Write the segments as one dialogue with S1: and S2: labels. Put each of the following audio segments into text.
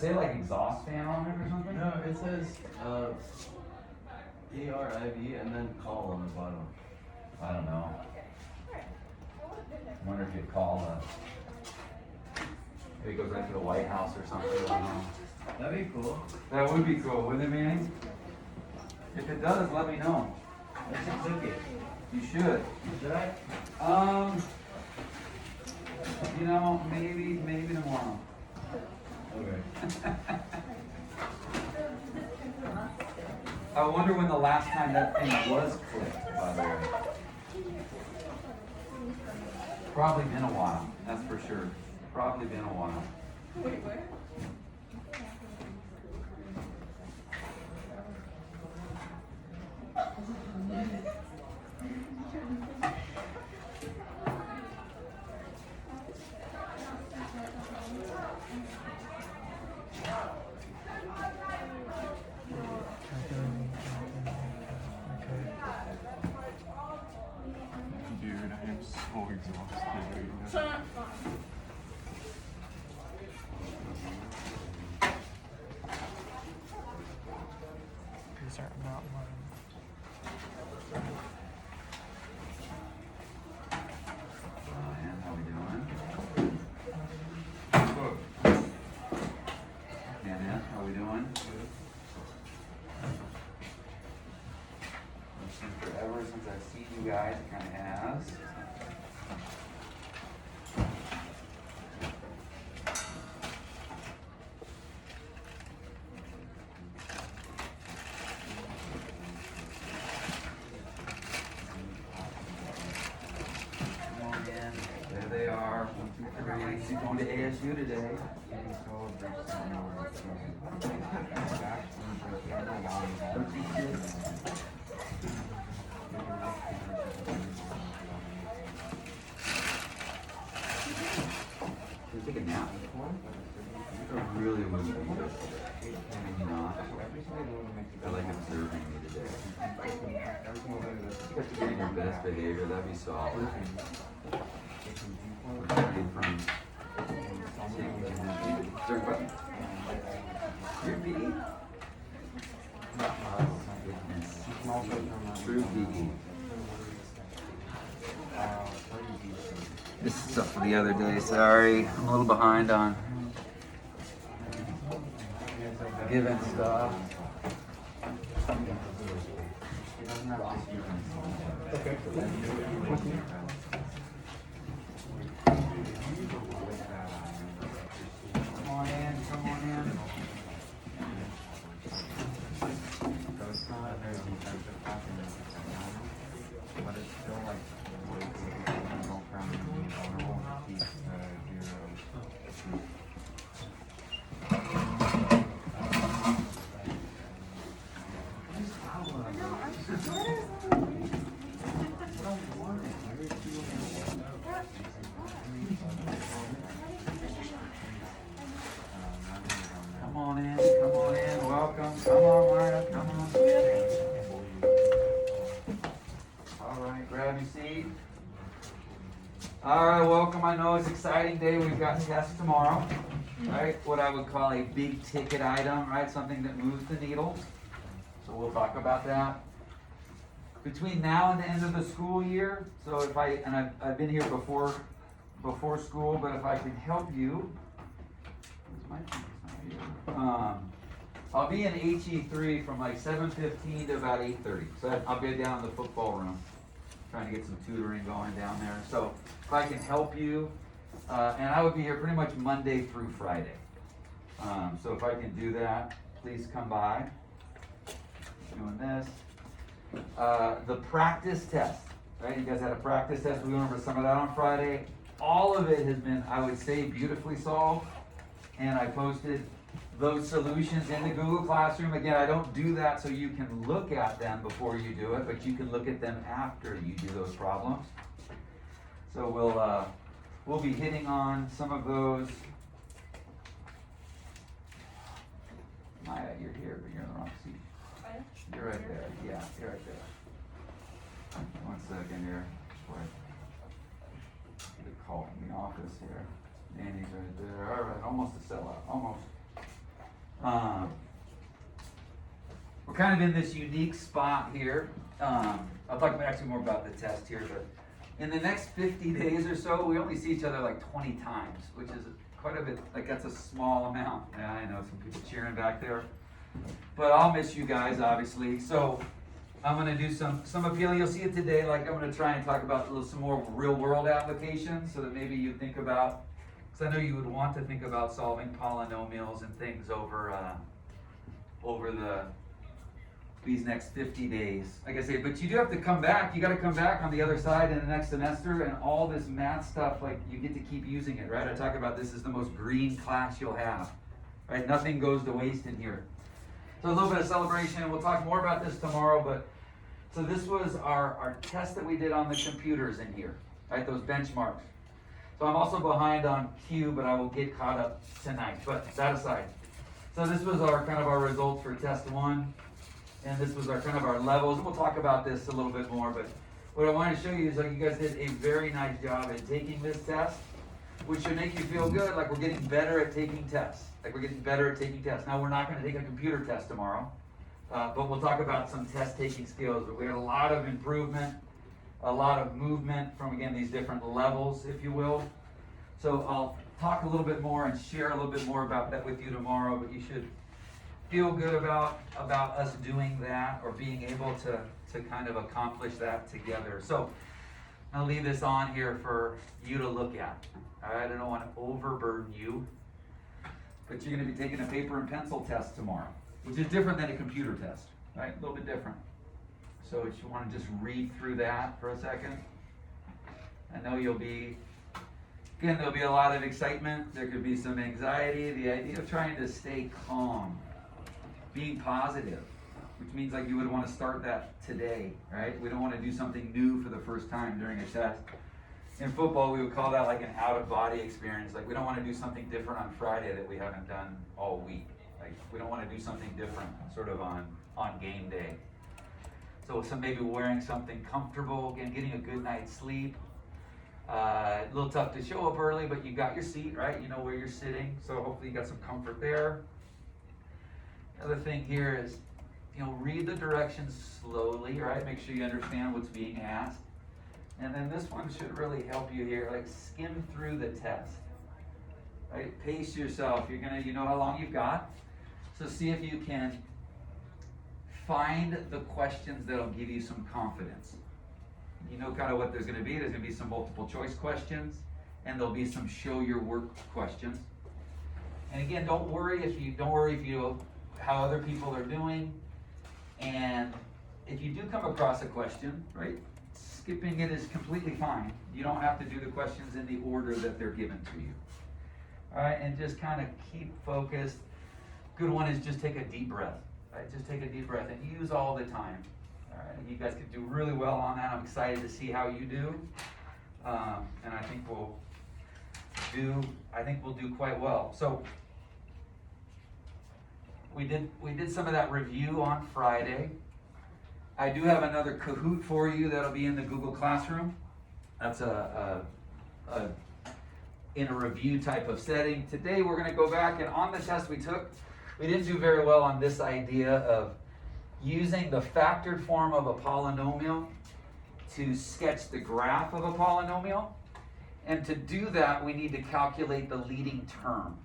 S1: say like exhaust fan on it or something?
S2: No, it says ARIV and then call on the bottom.
S1: I don't know. I wonder if you'd call maybe it goes right to the White House or something. I don't know.
S2: That'd be cool.
S1: That would be cool, wouldn't it, Manny? If it does, let me know.
S2: I should click it.
S1: You should.
S2: Should I?
S1: You know, maybe tomorrow.
S2: Okay.
S1: I wonder when the last time that thing was clicked, by the way. Probably been a while, that's for sure. Probably been a while.
S3: Wait, where?
S4: Dude, I am so exhausted right now. These are not mine.
S1: Man, how we doing? Yeah, man, how we doing? It's been forever since I've seen you guys, it kind of has. Come on in. There they are. 1, 2, 3. She's going to ASU today. Can you take a nap? I really would be good. Maybe not. I like observing you today. You have to be in your best behavior, that'd be solid. Refrain from taking what? Your PE? Oh my goodness. True PE. This is stuff for the other day, sorry. I'm a little behind on giving stuff. Come on in, come on in.
S4: But it's still like way too from being vulnerable to keep
S1: Come on in, welcome. Come on, Marta, come on. All right, grab your seat. All right, welcome. I know it's an exciting day. We've got tests tomorrow, right? What I would call a big ticket item, right? Something that moves the needle. So we'll talk about that. Between now and the end of the school year, so if I've been here before school, but if I can help you, I'll be in HE3 from like 7:15 to about 8:30. So I'll be down in the football room, trying to get some tutoring going down there. So if I can help you, and I would be here pretty much Monday through Friday. So if I can do that, please come by. Doing this. The practice test, right? You guys had a practice test. We went over some of that on Friday. All of it has been, I would say, beautifully solved. And I posted those solutions in the Google Classroom. Again, I don't do that so you can look at them before you do it, but you can look at them after you do those problems. So we'll be hitting on some of those. Maya, you're here, but you're in the wrong seat. You're right there. Yeah, you're right there. 1 second here. Before I get a call from the office here. Annie's right there. All right, almost a sellout. Almost. We're kind of in this unique spot here. I'll talk actually more about the test here, but in the next 50 days or so, we only see each other like 20 times, which is quite a bit, like that's a small amount. Yeah, I know some people cheering back there, but I'll miss you guys, obviously. So I'm gonna do some appealing. You'll see it today. Like I'm gonna try and talk about some more real world applications so that maybe you think about, because I know you would want to think about solving polynomials and things over these next 50 days. Like I say, but you do have to come back. You got to come back on the other side in the next semester, and all this math stuff, like you get to keep using it, right? I talk about this is the most green class you'll have, right? Nothing goes to waste in here. So a little bit of celebration. We'll talk more about this tomorrow, but so this was our test that we did on the computers in here, right? Those benchmarks. So I'm also behind on Q, but I will get caught up tonight. But that aside, so this was our kind of our results for test 1. And this was our kind of our levels. We'll talk about this a little bit more, but what I want to show you is like you guys did a very nice job at taking this test, which should make you feel good, like we're getting better at taking tests. Like we're getting better at taking tests. Now we're not going to take a computer test tomorrow, but we'll talk about some test taking skills. But we had a lot of improvement, a lot of movement from, again, these different levels, if you will. So I'll talk a little bit more and share a little bit more about that with you tomorrow, but you should feel good about us doing that or being able to kind of accomplish that together. So I'll leave this on here for you to look at. All right, I don't want to overburden you, but you're going to be taking a paper and pencil test tomorrow, which is different than a computer test, right? A little bit different. So if you want to just read through that for a second, I know there'll be a lot of excitement. There could be some anxiety. The idea of trying to stay calm, being positive, which means like you would want to start that today, right? We don't want to do something new for the first time during a test. In football, we would call that like an out-of-body experience. Like we don't want to do something different on Friday that we haven't done all week. Like we don't want to do something different sort of on game day. So maybe wearing something comfortable, again, getting a good night's sleep. A little tough to show up early, but you got your seat, right? You know where you're sitting, so hopefully you got some comfort there. Other thing here is, read the directions slowly, right? Make sure you understand what's being asked. And then this one should really help you here, like skim through the test, right? Pace yourself. You know how long you've got. So see if you can find the questions that'll give you some confidence. You know kind of what there's going to be. There's going to be some multiple choice questions, and there'll be some show your work questions. And again, don't worry if you how other people are doing, and if you do come across a question, right, skipping it is completely fine. You don't have to do the questions in the order that they're given to you. All right, and just kind of keep focused. Good one is just take a deep breath, right? Just take a deep breath and use all the time. All right, you guys could do really well on that. I'm excited to see how you do, and I think we'll do quite well. So we did some of that review on Friday. I do have another Kahoot for you that'll be in the Google Classroom. That's in a review type of setting. Today we're going to go back, and on the test we took, we didn't do very well on this idea of using the factored form of a polynomial to sketch the graph of a polynomial. And to do that, we need to calculate the leading term.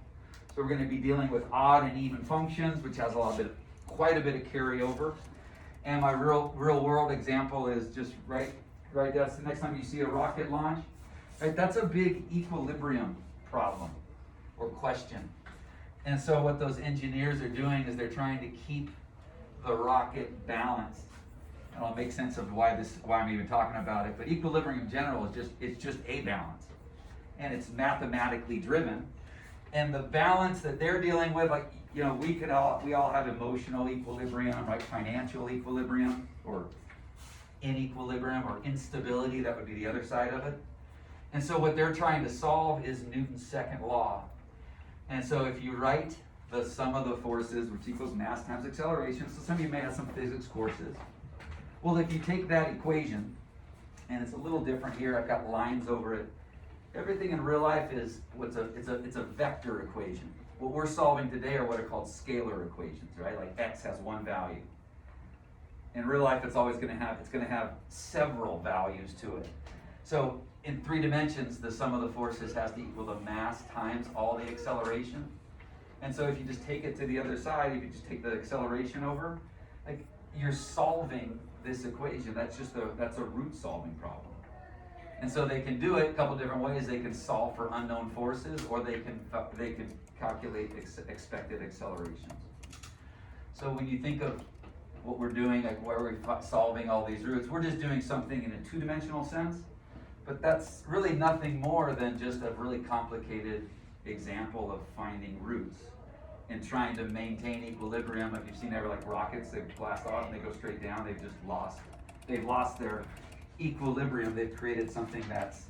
S1: So we're going to be dealing with odd and even functions, which has quite a bit of carryover. And my real world example is just right. That's the next time you see a rocket launch. Right, that's a big equilibrium problem or question. And so what those engineers are doing is they're trying to keep the rocket balanced. And I'll make sense of why I'm even talking about it. But equilibrium in general is just a balance, and it's mathematically driven. And the balance that they're dealing with, like we all have emotional equilibrium, right? Financial equilibrium, or inequilibrium, or instability. That would be the other side of it. And so what they're trying to solve is Newton's second law. And so if you write the sum of the forces, which equals mass times acceleration, so some of you may have some physics courses. Well, if you take that equation, and it's a little different here, I've got lines over it. Everything in real life is it's a vector equation. What we're solving today are what are called scalar equations, right? Like x has one value. In real life, it's gonna have several values to it. So in 3 dimensions, the sum of the forces has to equal the mass times all the acceleration. And so if you just take it to the other side, if you just take the acceleration over, like you're solving this equation. That's a root solving problem. And so they can do it a couple different ways. They can solve for unknown forces, or they can calculate expected accelerations. So when you think of what we're doing, like where we're solving all these roots, we're just doing something in a 2-dimensional sense, but that's really nothing more than just a really complicated example of finding roots and trying to maintain equilibrium. If you've seen ever like rockets, they blast off and they go straight down, they've lost their equilibrium. They've created something that's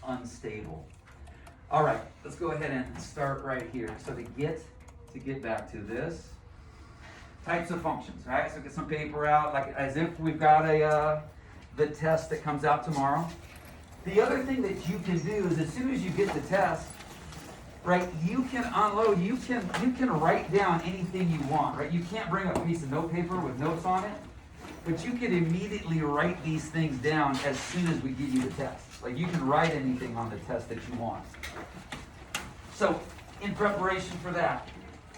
S1: unstable. All right, let's go ahead and start right here. So to get back to this, types of functions, right? So get some paper out, like as if we've got the test that comes out tomorrow. The other thing that you can do is as soon as you get the test, right, you can unload, you can write down anything you want, right? You can't bring a piece of note paper with notes on it, but you can immediately write these things down as soon as we give you the test. Like you can write anything on the test that you want. So in preparation for that,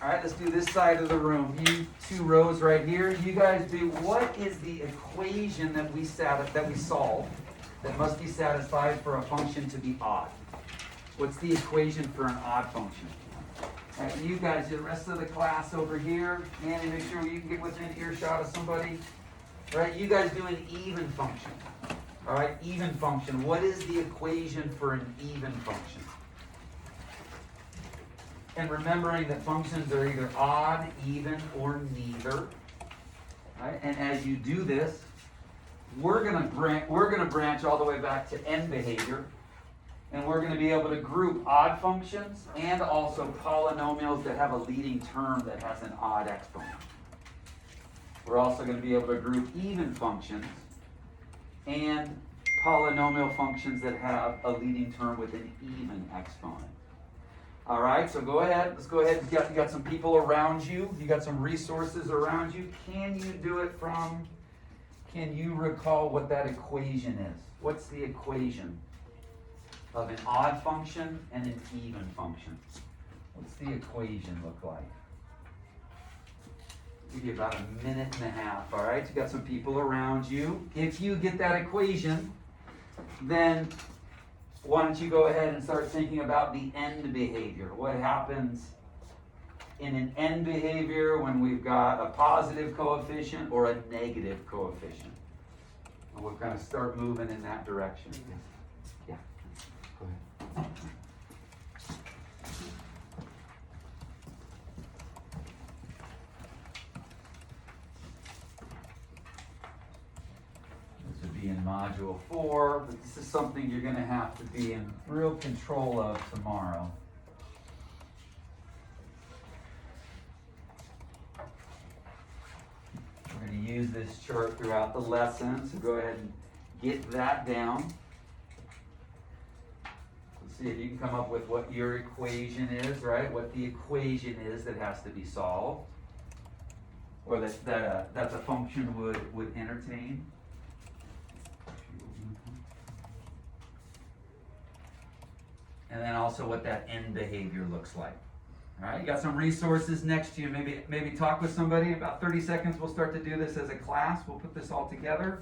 S1: all right, let's do this side of the room. You 2 rows right here. You guys do, what is the equation that we solve that must be satisfied for a function to be odd? What's the equation for an odd function? All right, you guys, the rest of the class over here, Manny, make sure you can get within earshot of somebody. All right, you guys do an even function. All right, even function. What is the equation for an even function? And remembering that functions are either odd, even, or neither. Right? And as you do this, we're gonna branch all the way back to end behavior, and we're gonna be able to group odd functions and also polynomials that have a leading term that has an odd exponent. We're also gonna be able to group even functions and polynomial functions that have a leading term with an even exponent. All right, so go ahead. Let's go ahead. You got some people around you. You got some resources around you. Can you recall what that equation is? What's the equation of an odd function and an even function? What's the equation look like? Give you about a minute and a half, all right? You got some people around you. If you get that equation, then why don't you go ahead and start thinking about the end behavior? What happens in an end behavior when we've got a positive coefficient or a negative coefficient? And we'll kind of start moving in that direction. Yeah, go ahead. This would be in module 4, but this is something you're going to have to be in real control of tomorrow. We're going to use this chart throughout the lesson, so go ahead and get that down. Let's see if you can come up with what your equation is, right? What the equation is that has to be solved, or that the function would entertain. And then also what that end behavior looks like. All right, you got some resources next to you. Maybe talk with somebody. In about 30 seconds, we'll start to do this as a class. We'll put this all together.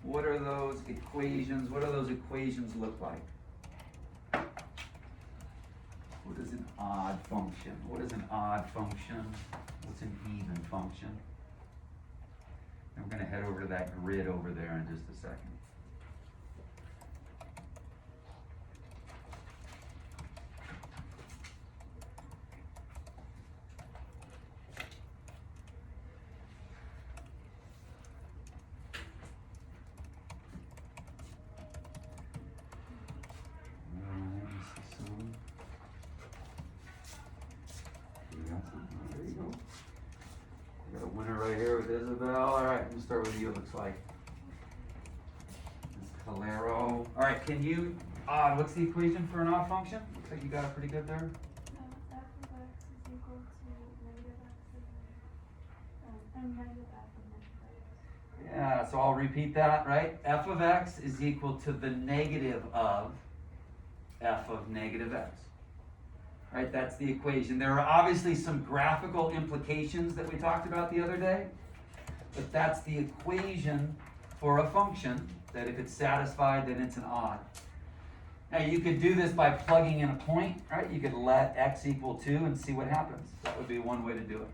S1: What are those equations? What do those equations look like? What is an odd function? What is an odd function? What's an even function? And we're going to head over to that grid over there in just a second. All right, start with you. It looks like Calero. All right, can you Odd, what's the equation for an odd function? Looks like you got it pretty good there.
S3: F of x is equal to negative x and negative f of negative x.
S1: Yeah, so I'll repeat that, right? F of x is equal to the negative of f of negative x. Right, that's the equation. There are obviously some graphical implications that we talked about the other day, but that's the equation for a function that if it's satisfied, then it's an odd. Now you could do this by plugging in a point, right? You could let x equal 2 and see what happens. That would be one way to do it.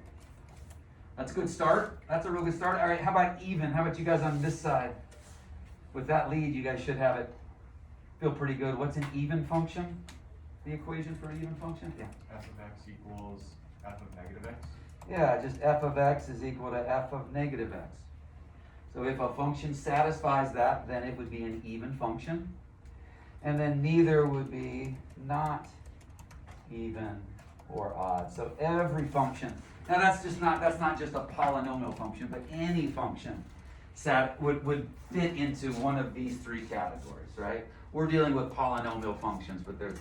S1: That's a good start. That's a real good start. All right, how about even? How about you guys on this side? With that lead, you guys should have it feel pretty good. What's an even function? The equation for an even function? Yeah.
S4: F of x equals f of negative x.
S1: Yeah, just f of x is equal to f of negative x. So if a function satisfies that, then it would be an even function. And then neither would be not even or odd. So every function. Now that's not just a polynomial function, but any function would fit into one of these three categories, right? We're dealing with polynomial functions, but there's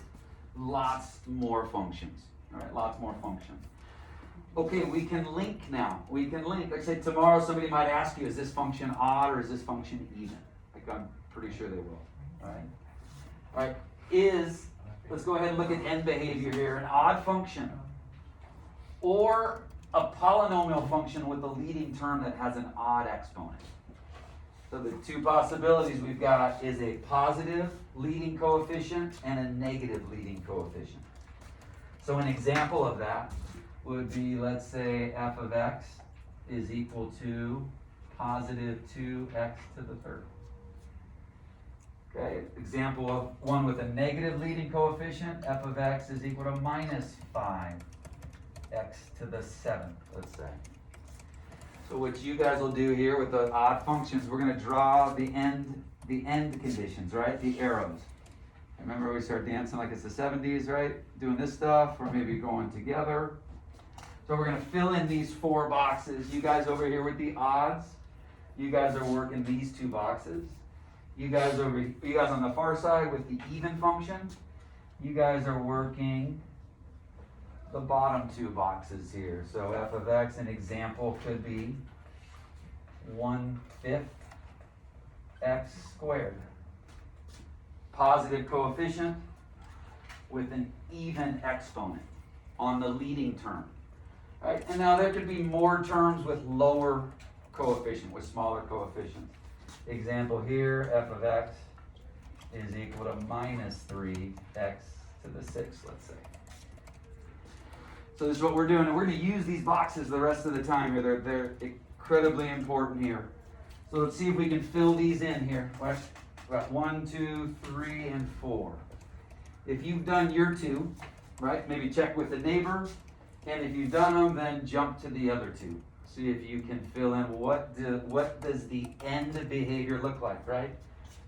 S1: lots more functions. All right, lots more functions. Okay, we can link now. We can link. Like I said, tomorrow somebody might ask you, is this function odd or is this function even? Like I'm pretty sure they will. All right. All right. Let's go ahead and look at end behavior here. An odd function or a polynomial function with a leading term that has an odd exponent. So the two possibilities we've got is a positive leading coefficient and a negative leading coefficient. So an example of that would be, let's say f of x is equal to positive 2x to the third. Okay, example of one with a negative leading coefficient, f of x is equal to minus 5x to the 7th, let's say. So what you guys will do here with the odd functions, we're going to draw the end conditions, right? The arrows. Remember we start dancing like it's the 70s, right? Doing this stuff, or maybe going together. So we're going to fill in these four boxes. You guys over here with the odds, you guys are working these two boxes. You guys on the far side with the even function, you guys are working the bottom two boxes here. So f of x, an example could be 1/5 x squared. Positive coefficient with an even exponent on the leading term. Right? And now there could be more terms with lower coefficient, with smaller coefficients. Example here, f of x is equal to minus 3x to the 6th, let's say. So this is what we're doing, and we're going to use these boxes the rest of the time here. They're incredibly important here. So let's see if we can fill these in here. We've got 1, 2, 3, and 4. If you've done your two, right, maybe check with the neighbor, and if you've done them, then jump to the other two. See if you can fill in what does the end behavior look like, right?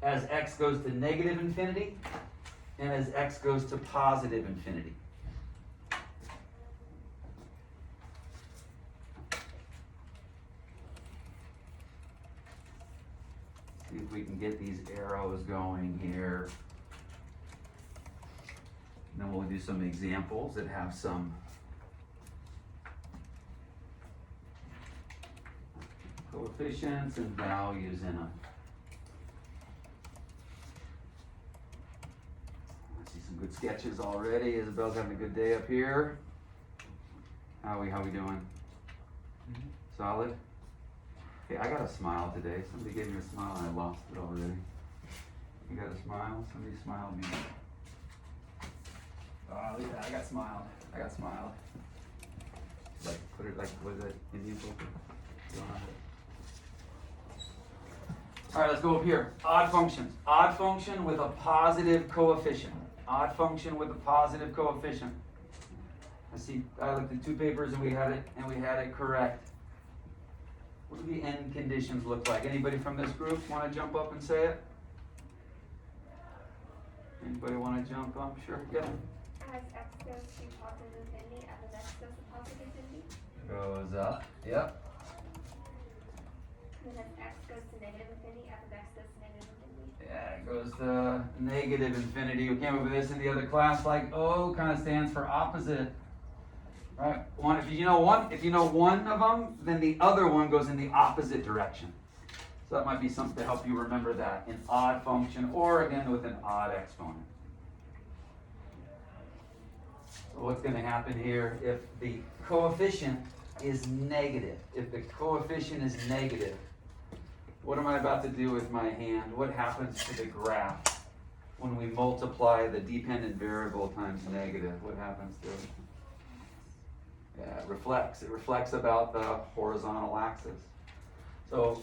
S1: As x goes to negative infinity, and as x goes to positive infinity. See if we can get these arrows going here. And then we'll do some examples that have some coefficients and values in them. I see some good sketches already. Isabel's having a good day up here. How we doing? Solid? Hey, I got a smile today. Somebody gave me a smile and I lost it already. You got a smile? Somebody smiled at me. Oh, look at that. I got smiled. Like, put it like, was it Indian poker? All right, let's go up here. Odd functions. Odd function with a positive coefficient. Odd function with a positive coefficient. I looked at two papers and we had it correct. What do the end conditions look like? Anybody from this group want to jump up and say it? Anybody want to jump up? Sure, yeah.
S3: As x goes to positive infinity, f of x goes to positive infinity.
S1: Goes up, yep.
S3: Then as x goes to negative infinity, f of x goes to negative infinity.
S1: Yeah, goes to negative infinity. We came up with this in the other class, like O kind of stands for opposite. Right? One, if you know one of them, then the other one goes in the opposite direction. So that might be something to help you remember that in odd function or again with an odd exponent. So what's going to happen here if the coefficient is negative? If the coefficient is negative, what am I about to do with my hand? What happens to the graph when we multiply the dependent variable times negative? What happens to it? Yeah, it reflects. It reflects about the horizontal axis. So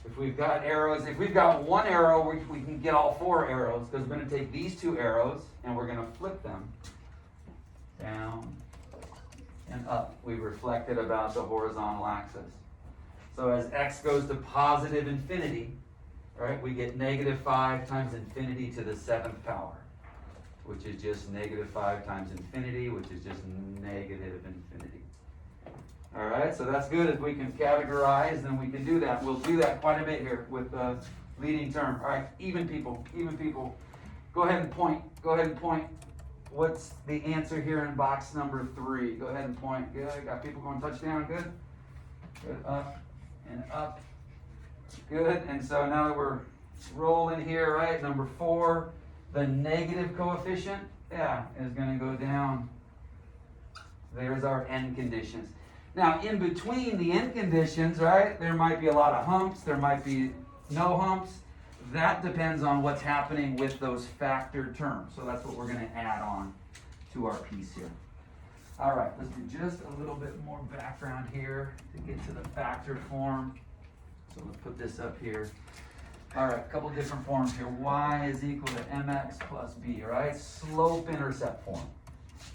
S1: if we've got arrows, if we've got one arrow, we can get all four arrows because we're going to take these two arrows and we're going to flip them down and up. We reflect it about the horizontal axis. So as x goes to positive infinity, right, we get negative 5 times infinity to the 7th power, which is just negative 5 times infinity, which is just negative infinity. All right, so that's good. If we can categorize, then we can do that. We'll do that quite a bit here with the leading term. All right, even people. Go ahead and point. What's the answer here in box number 3? Go ahead and point. Good. Got people going touchdown. Good. Good. Up and up. Good. And so now that we're rolling here, right? Number 4, the negative coefficient, is going to go down. There's our end conditions. Now, in between the end conditions, right, there might be a lot of humps. There might be no humps. That depends on what's happening with those factored terms. So that's what we're going to add on to our piece here. All right, let's do just a little bit more background here to get to the factored form. So let's put this up here. All right, a couple different forms here. Y is equal to mx plus b, right? Slope-intercept form,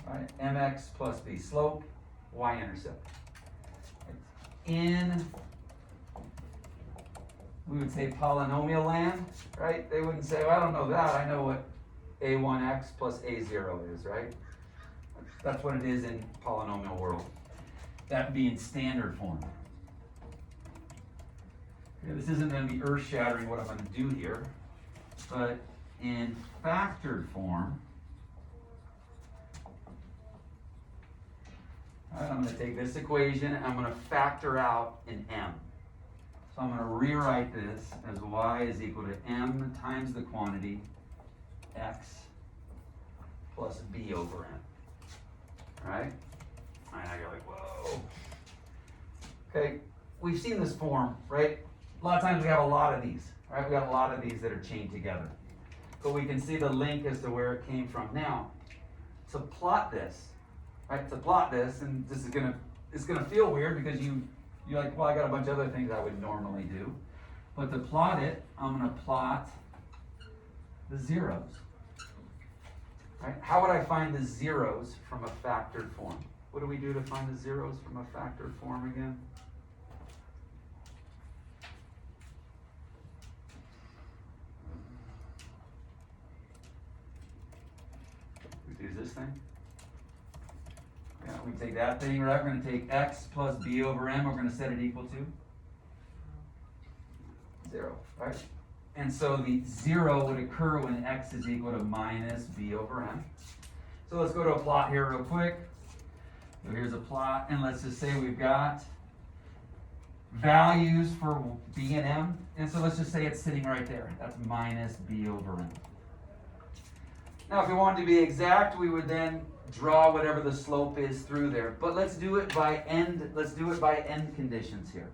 S1: right? Mx plus b, slope, y-intercept. In, we would say polynomial land, right? They wouldn't say, well, I don't know that. I know what a1x plus a0 is, right? That's what it is in polynomial world. That being standard form. Okay, this isn't going to be earth-shattering what I'm going to do here, but in factored form, all right, I'm going to take this equation and I'm going to factor out an m. So I'm going to rewrite this as y is equal to m times the quantity x plus b over m. All right? All right, now you're like, whoa. Okay, we've seen this form, right? A lot of times we have a lot of these, right? We got a lot of these that are chained together. But we can see the link as to where it came from. Now, to plot this, right? To plot this, and this is it's gonna feel weird because you're like, well, I got a bunch of other things I would normally do. But to plot it, I'm gonna plot the zeros. Right? How would I find the zeros from a factored form? What do we do to find the zeros from a factored form again? We do this thing. Yeah, we take that thing, right? We're going to take x plus b over m. We're going to set it equal to 0, right? And so the 0 would occur when x is equal to minus b over m. So let's go to a plot here real quick. So here's a plot, and let's just say we've got values for b and m. And so let's just say it's sitting right there. That's minus b over m. Now if we wanted to be exact, we would then draw whatever the slope is through there. But let's do it by end conditions here.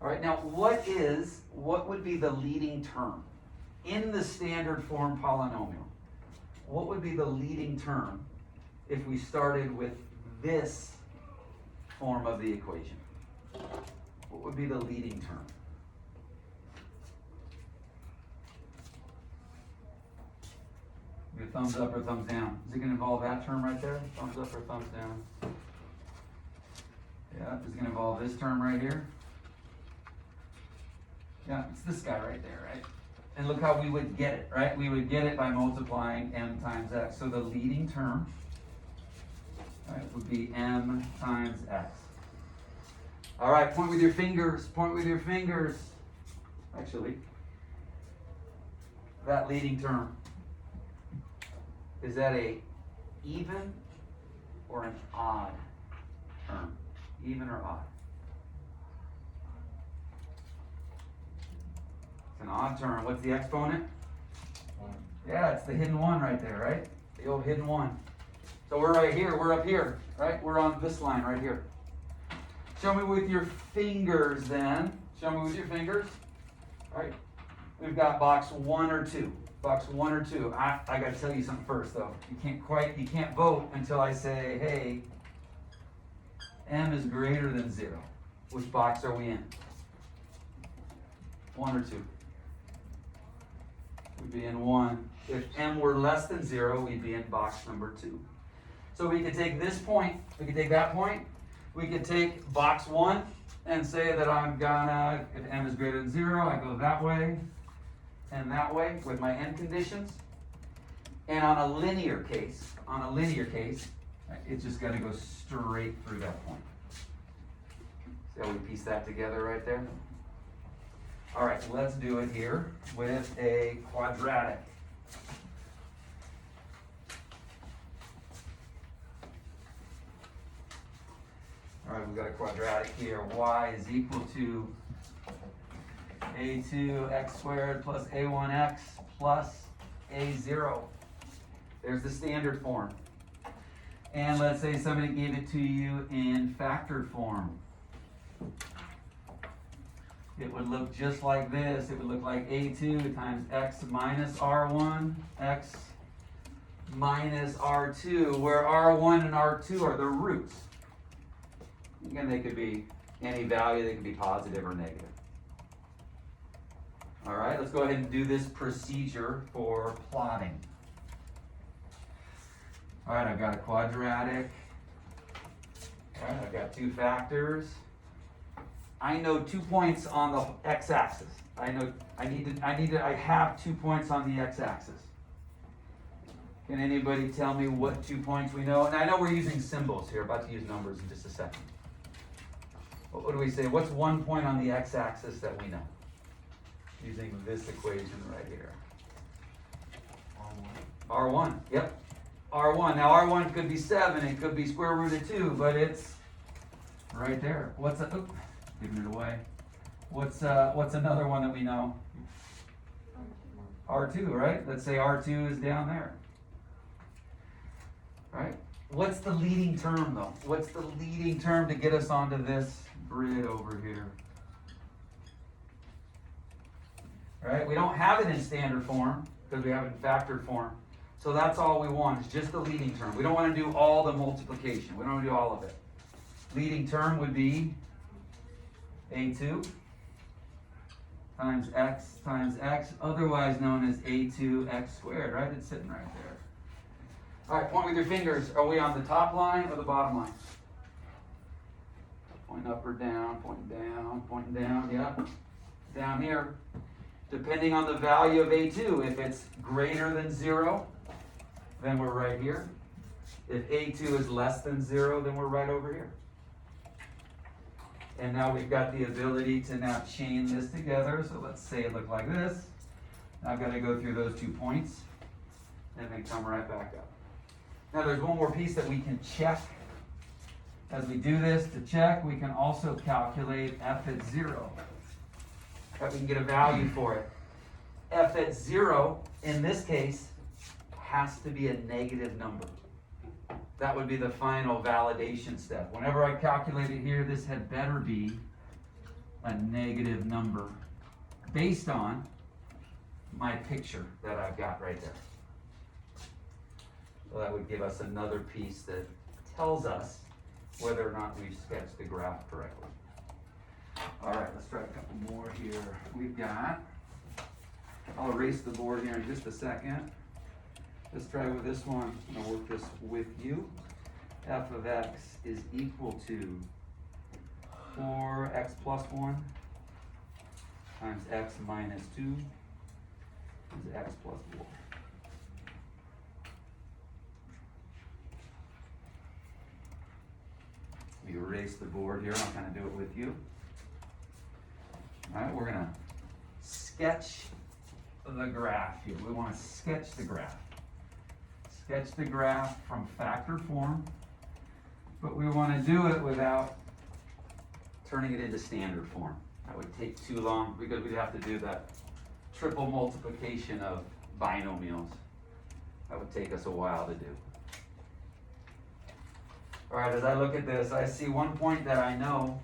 S1: All right, now what would be the leading term in the standard form polynomial? What would be the leading term if we started with this form of the equation? What would be the leading term? Be a thumbs up or thumbs down. Is it going to involve that term right there? Thumbs up or thumbs down? Yeah, it's going to involve this term right here. Yeah, it's this guy right there, right? And look how we would get it, right? We would get it by multiplying m times x. So the leading term, right, would be m times x. All right, point with your fingers. Point with your fingers. Actually, that leading term? Is that a even or an odd term? Even or odd? It's an odd term. What's the exponent? Yeah, it's the hidden one right there, right? The old hidden one. So we're right here, we're up here, right? We're on this line right here. Show me with your fingers then. Show me with your fingers. All right. We've got box 1 or 2. Box 1 or 2. I gotta tell you something first though. You can't vote until I say, hey, m is greater than 0. Which box are we in? 1 or 2? We'd be in 1. If m were less than 0, we'd be in box number 2. So we could take this point, we could take that point, we could take box 1 and say that I'm gonna, if m is greater than 0, I go that way and that way with my end conditions. And on a linear case, it's just gonna go straight through that point. See how we piece that together right there? All right, let's do it here with a quadratic. All right, we've got a quadratic here. Y is equal to a2 x squared plus a1x plus a0. There's the standard form. And let's say somebody gave it to you in factored form. It would look just like this. It would look like a2 times x minus r1, x minus r2, where r1 and r2 are the roots. Again, they could be any value, they could be positive or negative. All right, let's go ahead and do this procedure for plotting. All right, I've got a quadratic. All right, I've got 2 factors. I know 2 points on the x-axis. I have 2 points on the x-axis. Can anybody tell me what 2 points we know? And I know we're using symbols here, about to use numbers in just a second. What do we say? What's 1 point on the x-axis that we know? Using this equation right here. R1, yep. R1. Now R1 could be 7, it could be square root of 2, but it's right there. What's a, oops, giving it away. What's another one that we know? R2, right? Let's say R2 is down there. Right? What's the leading term though? What's the leading term to get us onto this grid over here? Right? We don't have it in standard form because we have it in factored form. So that's all we want, is just the leading term. We don't want to do all the multiplication. We don't want to do all of it. Leading term would be a2 times x, otherwise known as a2x squared, right? It's sitting right there. All right, point with your fingers. Are we on the top line or the bottom line? Point up or down, pointing down, yeah. Down here. Depending on the value of a2, if it's greater than 0, then we're right here. If a2 is less than 0, then we're right over here. And now we've got the ability to now chain this together. So let's say it looked like this. I've got to go through those 2 points and then come right back up. Now there's one more piece that we can check. As we do this to check, we can also calculate f at 0. That we can get a value for it. F at 0, in this case, has to be a negative number. That would be the final validation step. Whenever I calculate it here, this had better be a negative number based on my picture that I've got right there. So that would give us another piece that tells us whether or not we've sketched the graph correctly. All right, let's try a couple more here. We've got, I'll erase the board here in just a second. Let's try with this one. I'm going to work this with you. F of x is equal to 4x plus 1 times x minus 2 times x plus 4. We erase the board here. I'm going to do it with you. All right, we're going to sketch the graph here. We want to sketch the graph. Sketch the graph from factor form, but we want to do it without turning it into standard form. That would take too long because we'd have to do that triple multiplication of binomials. That would take us a while to do. All right, as I look at this, I see one point that I know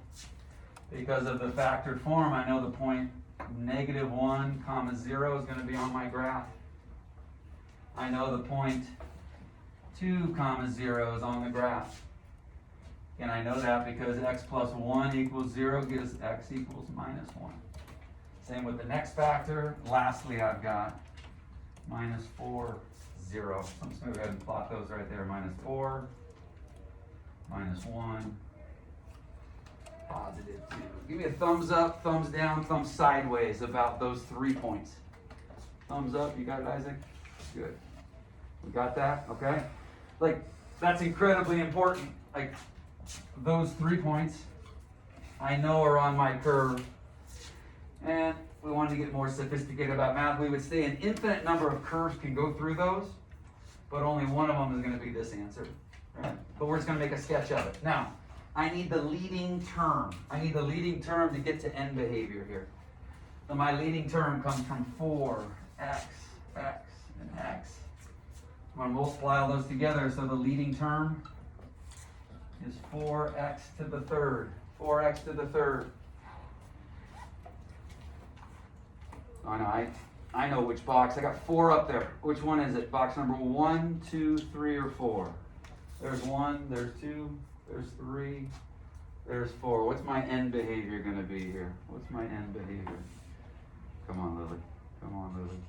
S1: because of the factored form. I know the point -1, 0 is going to be on my graph. I know the point 2, 0 is on the graph. And I know that because x plus 1 equals 0 gives x equals -1. Same with the next factor. Lastly, I've got -4, 0. So I'm just going to go ahead and plot those right there. -4, -1, +2. Give me a thumbs up, thumbs down, thumbs sideways about those 3 points. Thumbs up, you got it, Isaac? Good. We got that? Okay? Like, that's incredibly important. Like, those 3 points I know are on my curve. And we wanted to get more sophisticated about math. We would say an infinite number of curves can go through those, but only one of them is going to be this answer. Right? But we're just going to make a sketch of it. Now, I need the leading term. I need the leading term to get to end behavior here. So my leading term comes from 4, x, x, and x. I'm going to multiply all those together, so the leading term is 4x to the third. 4x to the third. I know which box. I got 4 up there. Which one is it? Box number 1, 2, 3, or 4? There's 1, there's 2, there's 3, there's 4. What's my end behavior going to be here? What's my end behavior? Come on, Lily. Come on, Lily.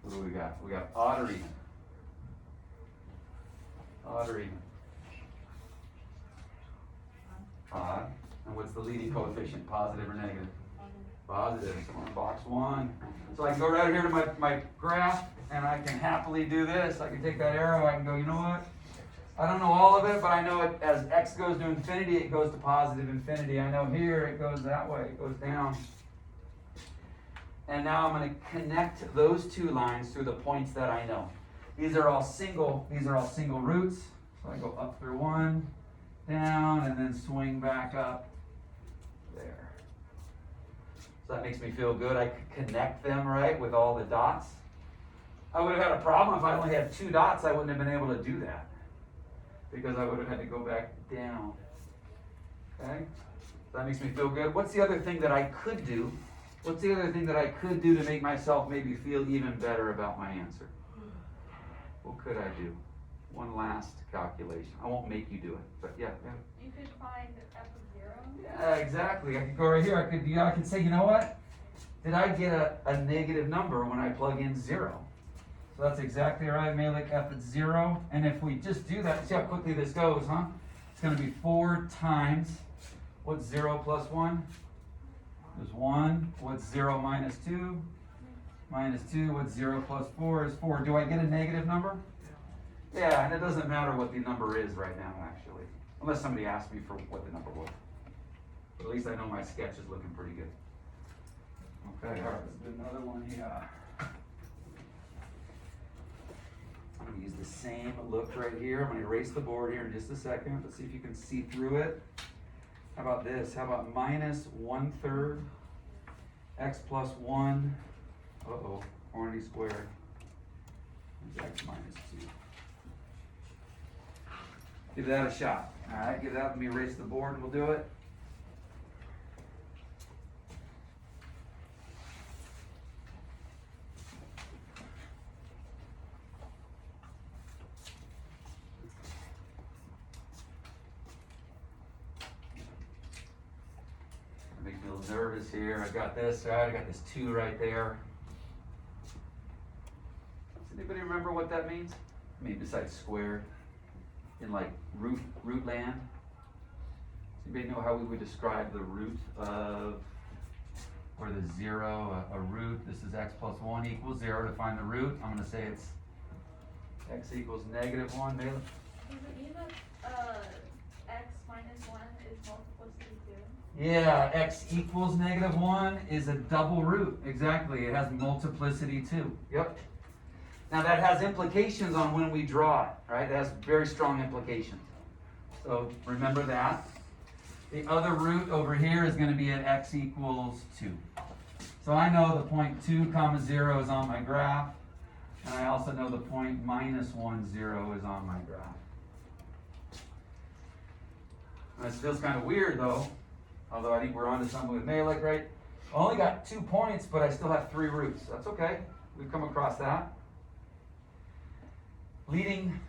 S1: What do we got? We got odd or even. Odd or even? Odd. And what's the leading coefficient? Positive or negative? Positive. So we're in box 1. So I can go right here to my graph, and I can happily do this. I can take that arrow, I can go, you know what? I don't know all of it, but I know it, as x goes to infinity, it goes to positive infinity. I know here it goes that way, it goes down. And now I'm going to connect those 2 lines through the points that I know. These are all single roots. So I go up through 1, down, and then swing back up there. So that makes me feel good. I could connect them, right, with all the dots. I would have had a problem if I only had 2 dots. I wouldn't have been able to do that because I would have had to go back down. Okay? So that makes me feel good. What's the other thing that I could do? What's the other thing that I could do to make myself maybe feel even better about my answer? What could I do? One last calculation. I won't make you do it, but yeah.
S3: You could find f of 0.
S1: Yeah, exactly. I could go right here. I could say, you know what? Did I get a negative number when I plug in 0? So that's exactly right, Malik. F at 0. And if we just do that, see how quickly this goes, huh? It's going to be 4 times, what's 0 plus 1? Is 1. What's 0 minus 2? Minus 2. What's 0 plus 4 is 4. Do I get a negative number? Yeah, and it doesn't matter what the number is right now, actually. Unless somebody asks me for what the number was. But at least I know my sketch is looking pretty good. Okay, all right, let's do another one here. I'm going to use the same look right here. I'm going to erase the board here in just a second. Let's see if you can see through it. How about this? How about minus 1/3 x plus 1, quantity squared, is x minus 2. Give that a shot. All right, give that, let me erase the board and we'll do it. Makes me a little nervous here. I got this, right? I got this 2 right there. Does anybody remember what that means? I mean, besides squared, in like root land. Does anybody know how we would describe the root of, or the 0, a root? This is x plus 1 equals 0. To find the root, I'm going to say it's x equals negative 1. Mela?
S3: Does it mean that x minus 1 is multiplicity 2?
S1: Yeah, x equals -1 is a double root. Exactly. It has multiplicity too. Yep. Now that has implications on when we draw it, right? It has very strong implications. So remember that. The other root over here is going to be at x equals 2. So I know the point 2 comma 0 is on my graph. And I also know the point -1, 0 is on my graph. This feels kind of weird though. Although I think we're on to something with Malik, right? I only got 2 points, but I still have 3 roots. That's okay. We've come across that. Leading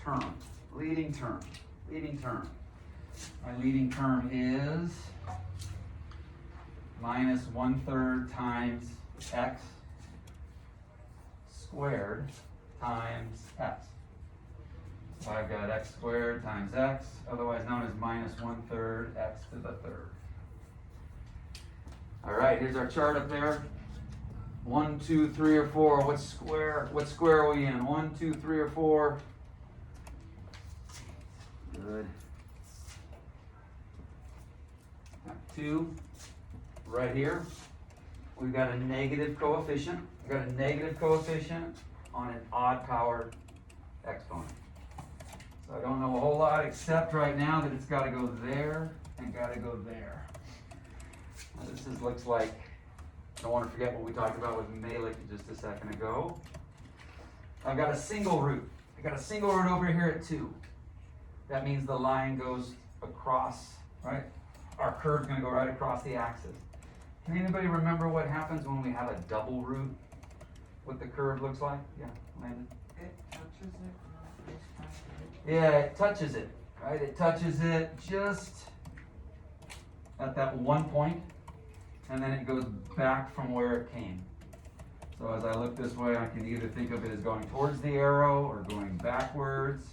S1: term. Leading term. Leading term. My leading term is -1/3 times x squared times x. So I've got x squared times x, otherwise known as -1/3 x to the third. All right, here's our chart up there. 1, 2, 3, or 4. What square are we in? 1, 2, 3, or 4? Good. Got 2 right here. We've got a negative coefficient. We've got a negative coefficient on an odd powered exponent. So I don't know a whole lot except right now that it's got to go there and got to go there. Now looks like, I don't want to forget what we talked about with Malik just a second ago. I've got a single root. I've got a single root over here at 2. That means the line goes across, right? Our curve's going to go right across the axis. Can anybody remember what happens when we have a double root? What the curve looks like? Yeah, Landon?
S4: It touches it.
S1: Yeah, it touches it, right? It touches it just at that one point, and then it goes back from where it came. So as I look this way, I can either think of it as going towards the arrow or going backwards,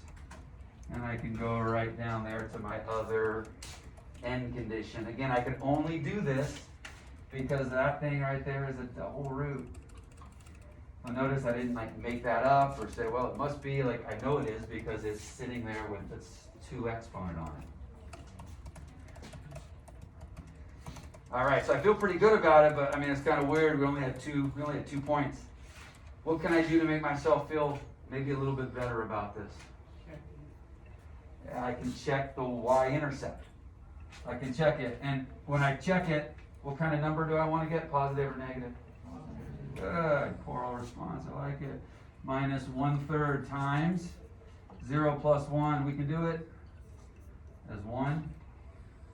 S1: and I can go right down there to my other end condition. Again, I can only do this because that thing right there is a double root. Now notice I didn't like make that up or say, well, it must be like, I know it is because it's sitting there with its 2 exponent on it. All right, so I feel pretty good about it, but I mean, it's kind of weird. We only had 2 points. What can I do to make myself feel maybe a little bit better about this? Yeah, I can check the y-intercept. I can check it, and when I check it, what kind of number do I want to get, positive or negative? Good, choral response, I like it. -1/3 times 0 plus 1, we can do it as 1.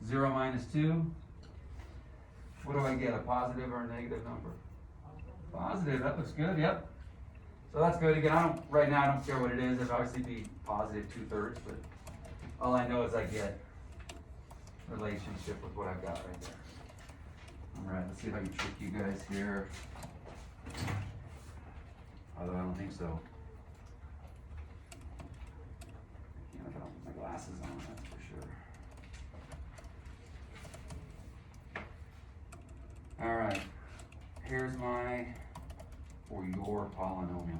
S1: 0 minus 2. What do I get, a positive or a negative number? Positive, that looks good, yep. So that's good. Again, right now I don't care what it is. It'd obviously be positive 2/3, but all I know is I get relationship with what I've got right there. All right, let's see if I can trick you guys here. Although I don't think so. I can't if I don't put my glasses on, that's for sure. All right, here's my, or your polynomial.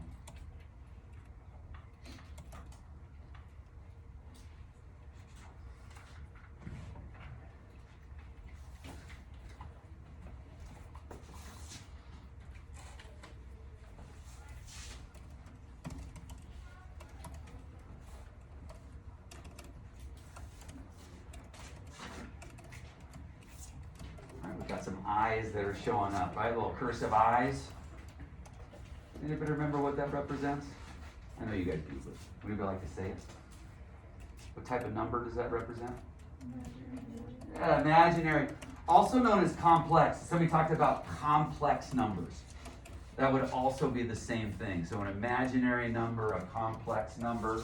S1: We've got some eyes that are showing up, right? Little cursive eyes. Anybody remember what that represents? I know you guys do, but would anybody like to say it? What type of number does that represent? Yeah, imaginary. Also known as complex. Somebody talked about complex numbers. That would also be the same thing. So an imaginary number, a complex number.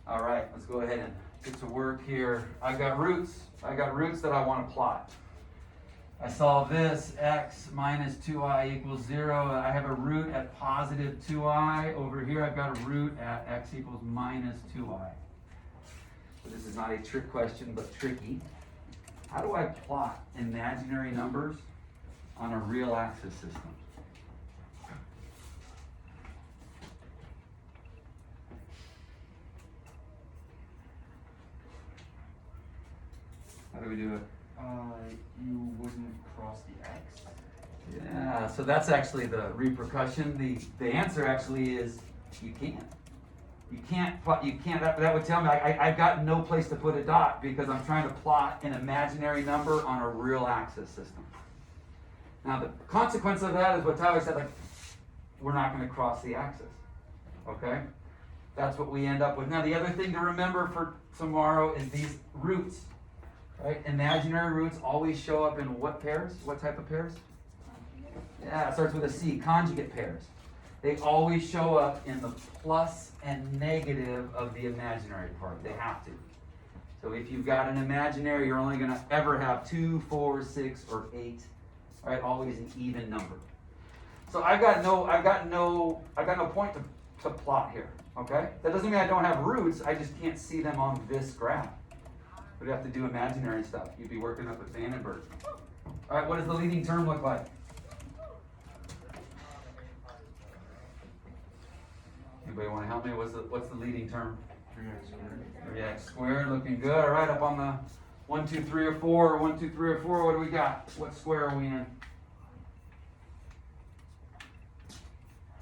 S1: All right, let's go ahead and get to work here. I've got roots. I got roots that I want to plot. I solve this, x minus 2i equals 0. I have a root at positive 2i. Over here I've got a root at x equals minus 2i. So this is not a trick question, but tricky. How do I plot imaginary numbers on a real axis system? How do we do it?
S4: You wouldn't cross the X.
S1: Yeah, so that's actually the repercussion. The answer actually is you can't. You can't, that would tell me I've got no place to put a dot because I'm trying to plot an imaginary number on a real axis system. Now the consequence of that is what Tyler said, like, we're not going to cross the axis. Okay? That's what we end up with. Now the other thing to remember for tomorrow is these roots. Right? Imaginary roots always show up in what pairs? What type of pairs? Yeah, it starts with a C, conjugate pairs. They always show up in the plus and negative of the imaginary part. They have to. So if you've got an imaginary, you're only going to ever have 2, 4, 6, or 8. Right? Always an even number. So I've got no point to plot here. Okay? That doesn't mean I don't have roots. I just can't see them on this graph. We'd have to do imaginary stuff. You'd be working up at Vandenberg. All right, what does the leading term look like? Anybody want to help me? What's the leading term?
S4: 3x squared.
S1: 3x squared, looking good. All right, up on the 1, 2, 3, or 4, or 1, 2, 3, or 4. What do we got? What square are we in?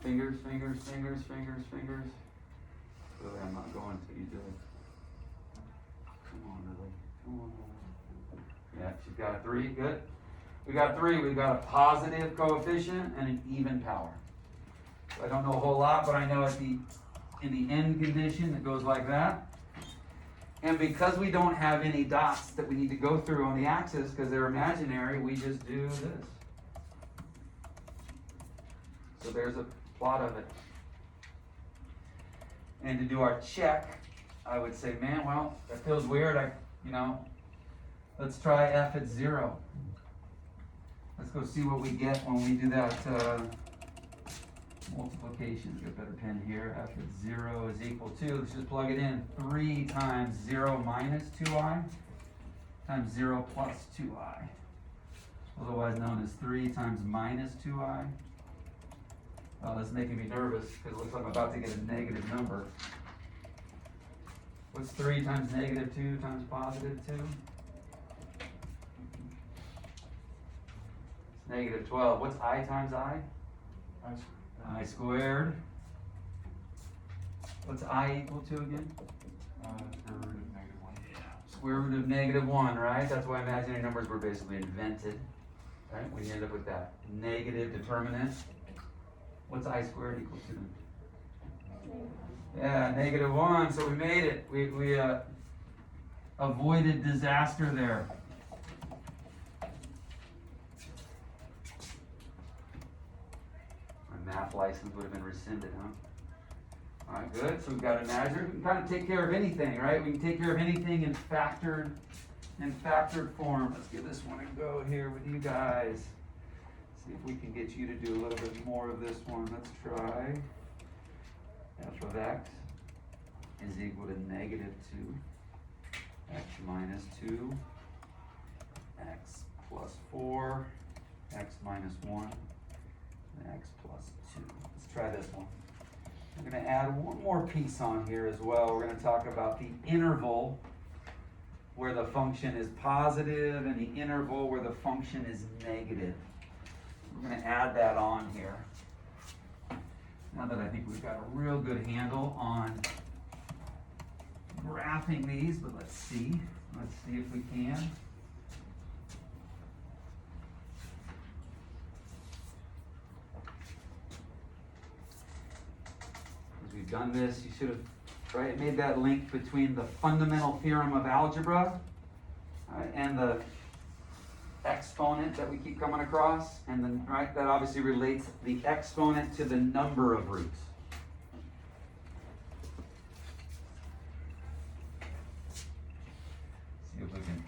S1: Fingers, fingers, fingers, fingers, fingers. Really, I'm not going to. You do it. Come on, Lily. Come on, Lily. Yeah, she's got a 3. Good. We got 3. We've got a positive coefficient and an even power. I don't know a whole lot, but I know in the end condition it goes like that. And because we don't have any dots that we need to go through on the axis because they're imaginary, we just do this. So there's a plot of it. And to do our check, I would say, man, well, that feels weird. Let's try f at 0. Let's go see what we get when we do that multiplication. Get a better pen here. F at 0 is equal to, let's just plug it in, 3 times 0 minus 2i times 0 plus 2i. Otherwise known as 3 times minus 2i. Oh, that's making me nervous because it looks like I'm about to get a negative number. What's 3 times negative 2 times positive 2? It's negative 12. What's I times I? I squared. What's I equal to again?
S4: Square root of -1.
S1: Square root of -1, right? That's why imaginary numbers were basically invented. Right? We end up with that negative determinant. What's I squared equal to then? Yeah, -1. So we made it. We avoided disaster there. My math license would have been rescinded, huh? All right, good. So we've got imaginary. We can kind of take care of anything, right? We can take care of anything in factored form. Let's give this one a go here with you guys. See if we can get you to do a little bit more of this one. Let's try f of x is equal to -2, x minus 2, x plus 4, x minus 1, and x plus 2. Let's try this one. I'm going to add one more piece on here as well. We're going to talk about the interval where the function is positive and the interval where the function is negative. We're going to add that on here. Now that I think we've got a real good handle on graphing these, but let's see. Let's see if we can. As we've done this, you should have made that link between the fundamental theorem of algebra and the exponent that we keep coming across, and then that obviously relates the exponent to the number of roots. See if we can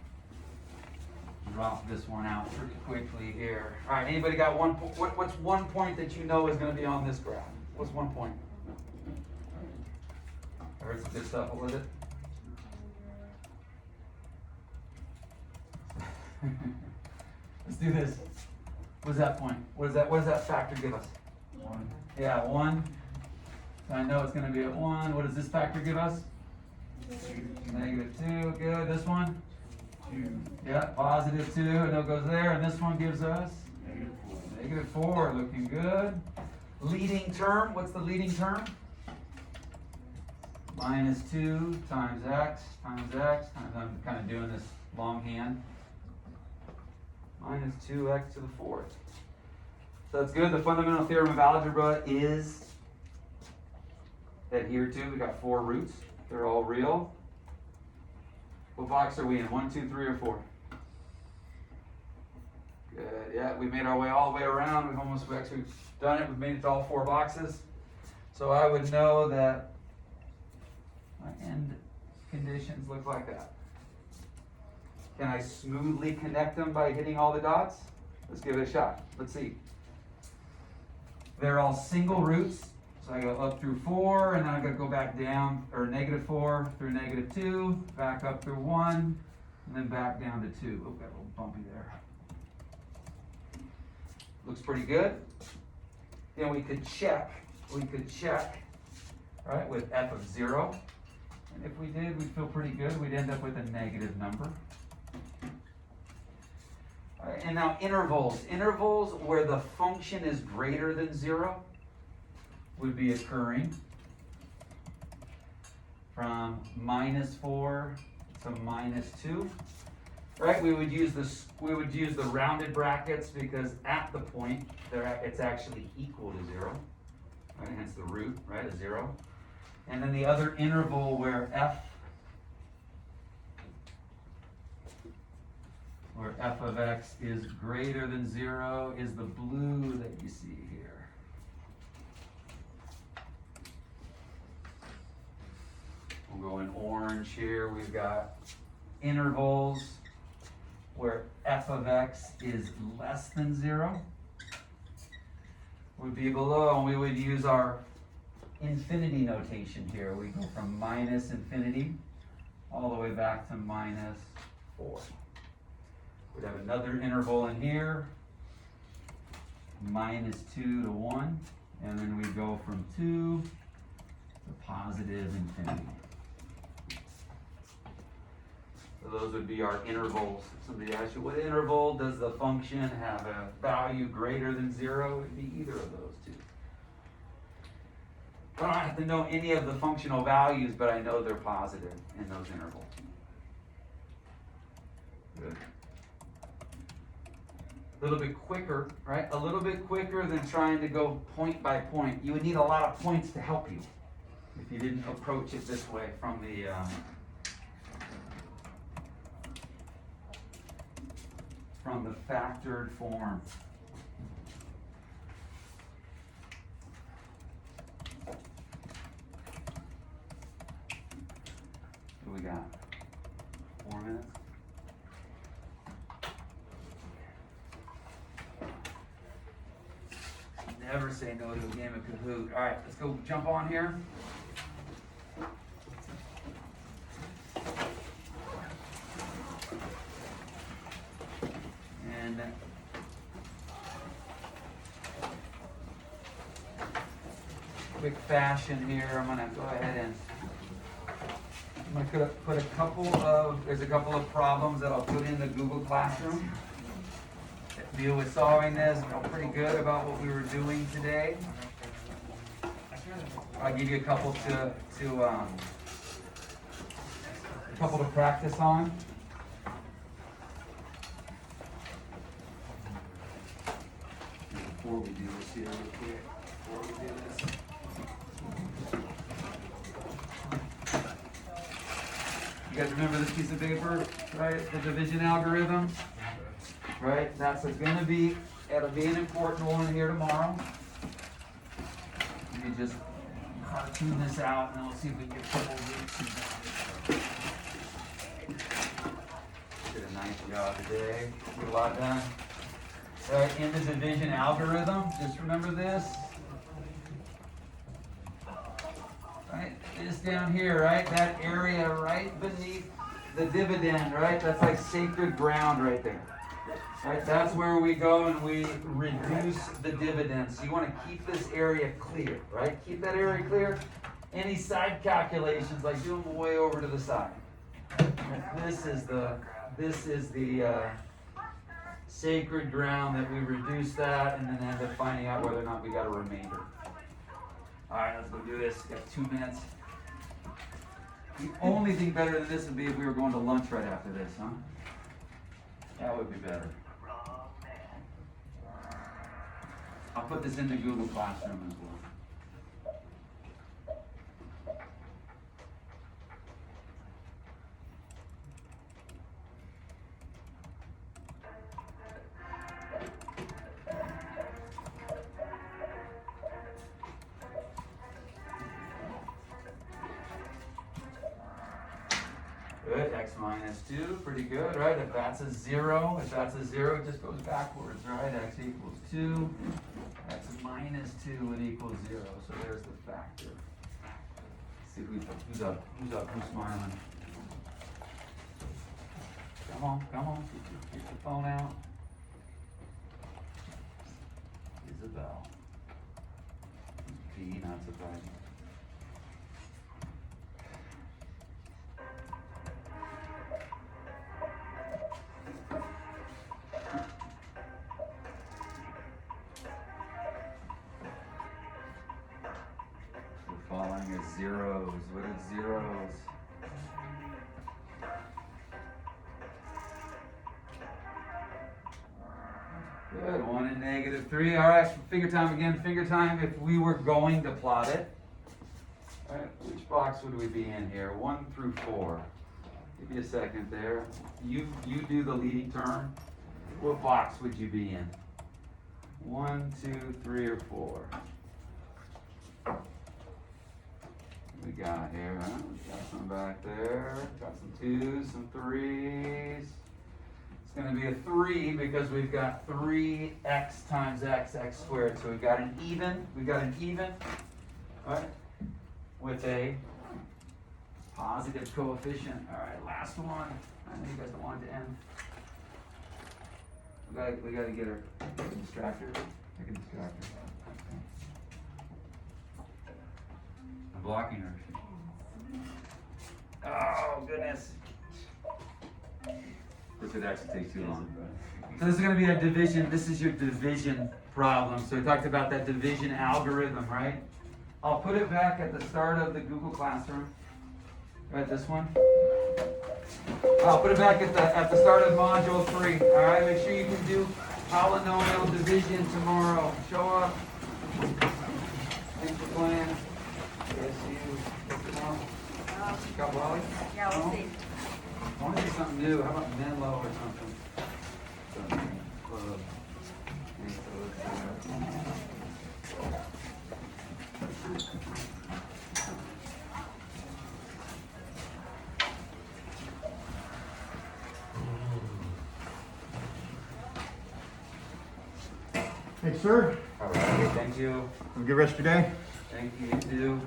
S1: drop this one out pretty quickly here. All right, anybody got one? What's one point that you know is going to be on this graph? What's one point? I heard some good stuff. What was it? Let's do this. What's that point? What does that factor give us?
S4: 1.
S1: Yeah, 1. So I know it's going to be at 1. What does this factor give us? -2. Good. This one? Yeah, positive 2, and it goes there, and this one gives us negative 4, looking good. Leading term, what's the leading term? Minus 2 times x times x, I'm kind of doing this longhand. Minus 2x to the 4th. So that's good. The fundamental theorem of algebra is adhered to. We got 4 roots. They're all real. What box are we in? 1, 2, 3, or 4? Good. Yeah, we made our way all the way around. We've actually done it. We've made it to all 4 boxes. So I would know that my end conditions look like that. Can I smoothly connect them by hitting all the dots? Let's give it a shot. Let's see. They're all single roots. So I go up through 4, and then I gotta go back down, or negative 4 through negative 2, back up through 1, and then back down to 2. Oh, got a little bumpy there. Looks pretty good. Then we could check, right, with f of 0. And if we did, we'd feel pretty good. We'd end up with a negative number. All right, and now intervals. Intervals where the function is greater than 0 would be occurring from minus 4 to minus 2. Right? We would use the rounded brackets because at the point it's actually equal to 0. Right? Hence the root, right? A 0. And then the other interval where f of x is greater than 0 is the blue that you see here. We'll go in orange here. We've got intervals where f of x is less than 0 would be below, and we would use our infinity notation here. We go from minus infinity all the way back to minus 4. We'd have another interval in here, minus 2 to 1, and then we go from 2 to positive infinity. So those would be our intervals. If somebody asks you, what interval does the function have a value greater than 0? It would be either of those two. I don't have to know any of the functional values, but I know they're positive in those intervals. Good. A little bit quicker, right? A little bit quicker than trying to go point by point. You would need a lot of points to help you if you didn't approach it this way from the factored form. What do we got? 4 minutes? Never say no to a game of Kahoot. All right, let's go jump on here. And quick fashion here, I'm gonna go ahead and I'm gonna put there's a couple of problems that I'll put in the Google Classroom. Deal with solving this. I feel pretty good about what we were doing today. I'll give you a couple to practice on. Before we do this here, real quick. Before we do this. You guys remember this piece of paper, right? The division algorithm. Right, that's going to be, it'll be an important one here tomorrow. You can just cartoon this out and then we'll see if we can get a couple of roots. Did a nice job today, get a lot done. Right, in the division algorithm, just remember this. Right, this down here, right, that area right beneath the dividend, right, that's like sacred ground right there. Right, that's where we go and we reduce the dividends. So you want to keep this area clear, right? Keep that area clear. Any side calculations, like do them way over to the side. This is the this is the sacred ground that we reduce that and then end up finding out whether or not we got a remainder. All right, let's go do this. We got 2 minutes. The only thing better than this would be if we were going to lunch right after this, huh? That would be better. I'll put this in the Google Classroom as well. Good, x minus 2, pretty good, right? If that's a 0, it just goes backwards, right? X equals 2, x minus 2 would equal 0, so there's the factor. Let's see who's up, who's smiling? Come on, get your phone out. Isabel. P, not surprising. Following is zeros. What is zeros? Good. 1 and -3. All right. Finger time again. Finger time. If we were going to plot it, all right, which box would we be in here? 1 through 4. Give me a second there. You do the leading term. What box would you be in? 1, 2, 3, or 4? We got here, huh? We got some back there, got some 2s, some 3s. It's gonna be a 3 because we've got 3x times x squared. So we've got an even, right? With a positive coefficient. All right, last one. I know you guys don't want it to end. We gotta get her a distractor. Take a distractor. I'm blocking her. Oh, goodness. This would actually take too long. So this is going to be a division. This is your division problem. So we talked about that division algorithm, right? I'll put it back at the start of the Google Classroom. Right, this one. I'll put it back at the start of Module 3. All right, make sure you can do polynomial division tomorrow. Show up. Thanks for playing. Yes, you. Tomorrow. Got Wally?
S5: Yeah, we'll
S1: No?
S5: see.
S1: I want to do something new. How about Menlo or something?
S6: Thanks, sir.
S1: All right, thank you.
S6: Have a good rest of your day.
S1: Thank you, you too.